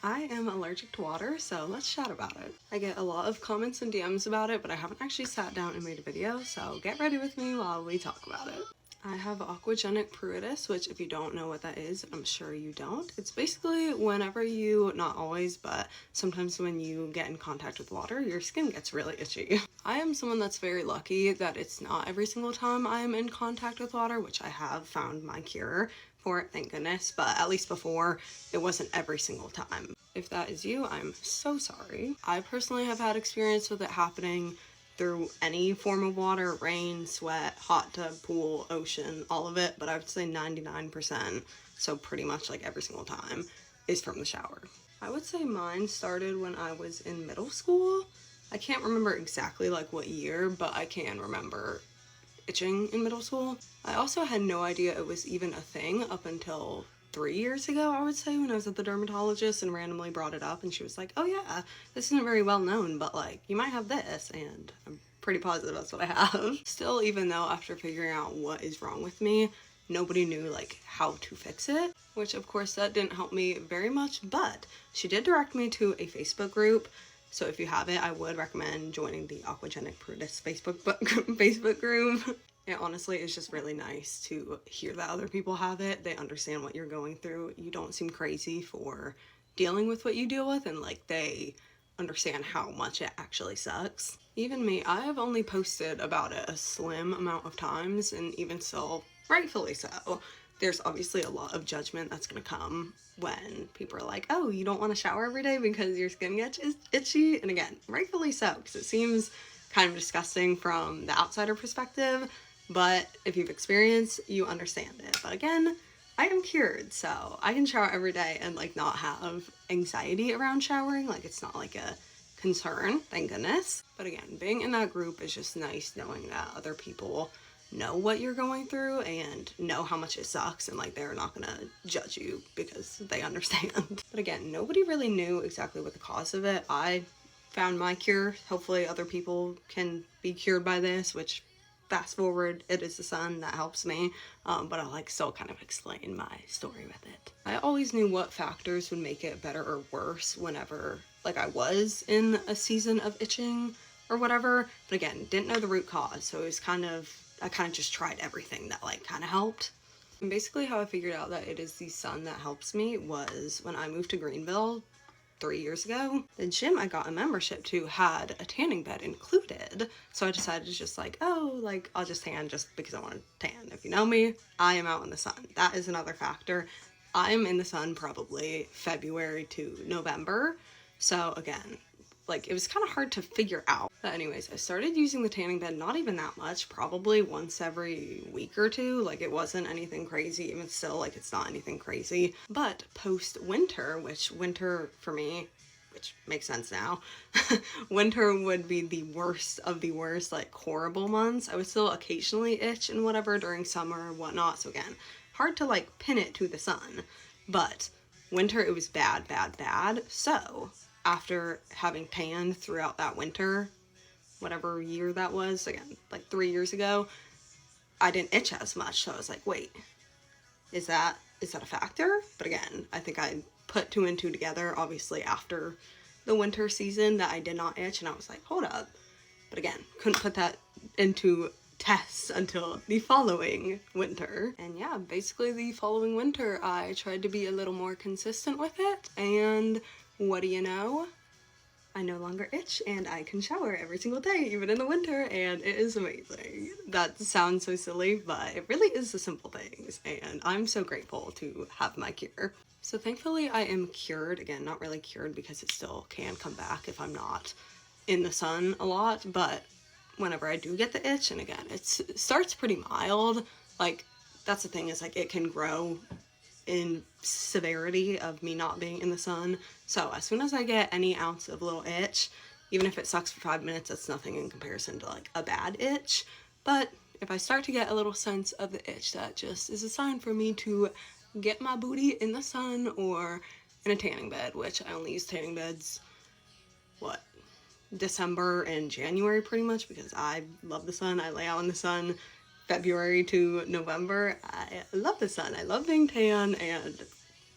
I am allergic to water, so let's chat about it. I get a lot of comments and DMs about it, but I haven't actually sat down and made a video, so get ready with me while we talk about it. I have aquagenic pruritus, which if you don't know what that is, I'm sure you don't. It's basically whenever you, not always, but sometimes when you get in contact with water, your skin gets really itchy. I am someone that's very lucky that it's not every single time I am in contact with water, which I have found my cure for it, thank goodness, but at least before, it wasn't every single time. If that is you, I'm so sorry. I personally have had experience with it happening through any form of water, rain, sweat, hot tub, pool, ocean, all of it, but I would say 99%, so pretty much like every single time, is from the shower. I would say mine started when I was in middle school. I can't remember exactly like what year, but I can remember itching in middle school. I also had no idea it was even a thing up until 3 years ago, I would say, when I was at the dermatologist and randomly brought it up, and she was like, oh yeah, this isn't very well known, but like, you might have this, and I'm pretty positive that's what I have. Still, even though after figuring out what is wrong with me, nobody knew like how to fix it, which of course that didn't help me very much, but she did direct me to a Facebook group. So if you have it, I would recommend joining the Aquagenic Pruritus Facebook group. It honestly is just really nice to hear that other people have it. They understand what you're going through. You don't seem crazy for dealing with what you deal with, and like they understand how much it actually sucks. Even me, I have only posted about it a slim amount of times, and even still, rightfully so. There's obviously a lot of judgment that's gonna come when people are like, oh, you don't want to shower every day because your skin gets itchy. And again, rightfully so, because it seems kind of disgusting from the outsider perspective, but if you've experienced, you understand it. But again, I am cured, so I can shower every day and like not have anxiety around showering. Like it's not like a concern, thank goodness. But again, being in that group is just nice knowing that other people know what you're going through and know how much it sucks, and like they're not gonna judge you because they understand. But again, nobody really knew exactly what the cause of it. I found my cure. Hopefully other people can be cured by this, which fast forward, it is the sun that helps me, but I'll like still kind of explain my story with it. I always knew what factors would make it better or worse whenever like I was in a season of itching or whatever, but again, didn't know the root cause, so it was I kind of just tried everything that like kind of helped. And basically how I figured out that it is the sun that helps me was when I moved to Greenville 3 years ago. The gym I got a membership to had a tanning bed included, so I decided to just like, oh, like I'll just tan just because I want to tan. If you know me, I am out in the sun. That is another factor. I'm in the sun probably February to November, so again, like it was kind of hard to figure out. But anyways, I started using the tanning bed not even that much, probably once every week or two. Like it wasn't anything crazy, even still like it's not anything crazy. But post winter, which winter for me, which makes sense now, winter would be the worst of the worst, like horrible months. I would still occasionally itch and whatever during summer or whatnot. So again, hard to like pin it to the sun, but winter it was bad, bad, bad. So after having tanned throughout that winter, whatever year that was, again, like 3 years ago, I didn't itch as much. So I was like, wait, is that a factor? But again, I think I put 2 and 2 together, obviously after the winter season, that I did not itch, and I was like, hold up. But again, couldn't put that into tests until the following winter. And yeah, basically the following winter, I tried to be a little more consistent with it, and what do you know? I no longer itch and I can shower every single day, even in the winter, and it is amazing. That sounds so silly, but it really is the simple things, and I'm so grateful to have my cure. So thankfully I am cured. Again, not really cured because it still can come back if I'm not in the sun a lot, but whenever I do get the itch, and again, it starts pretty mild, like that's the thing, is like it can grow in severity of me not being in the sun. So as soon as I get any ounce of little itch, even if it sucks for 5 minutes, that's nothing in comparison to like a bad itch. But if I start to get a little sense of the itch, that just is a sign for me to get my booty in the sun or in a tanning bed, which I only use tanning beds, what, December and January pretty much, because I love the sun. I lay out in the sun February to November. I love the sun. I love being tan, and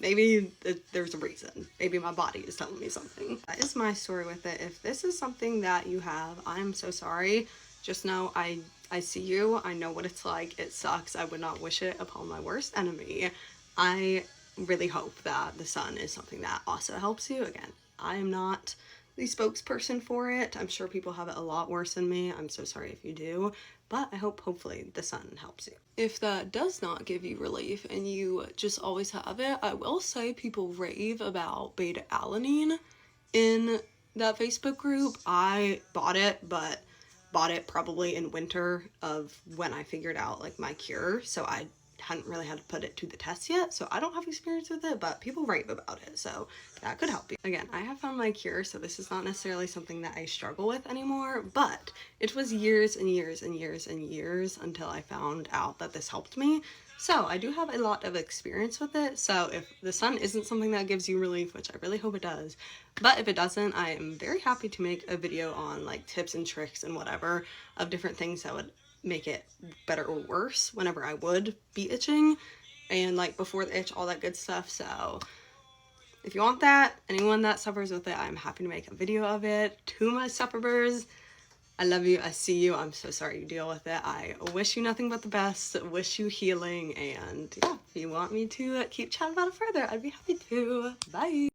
Maybe there's a reason. Maybe my body is telling me something. That is my story with it. If this is something that you have, I'm so sorry. Just know I see you. I know what it's like. It sucks. I would not wish it upon my worst enemy. I really hope that the sun is something that also helps you. Again, I am not the spokesperson for it. I'm sure people have it a lot worse than me. I'm so sorry if you do, but I hope hopefully the sun helps you. If that does not give you relief and you just always have it, I will say people rave about beta alanine in that Facebook group. I bought it, but bought it probably in winter of when I figured out like my cure, so I hadn't really had to put it to the test yet, so I don't have experience with it, but people rave about it, so that could help you. Again, I have found my cure, so this is not necessarily something that I struggle with anymore, but it was years and years and years and years until I found out that this helped me. So I do have a lot of experience with it, so if the sun isn't something that gives you relief, which I really hope it does, but if it doesn't, I am very happy to make a video on like tips and tricks and whatever of different things that would make it better or worse whenever I would be itching, and like before the itch, all that good stuff. So if you want that, anyone that suffers with it, I'm happy to make a video of it. To my sufferers, I love you, I see you, I'm so sorry you deal with it. I wish you nothing but the best, wish you healing, and yeah, if you want me to keep chatting about it further, I'd be happy to. Bye!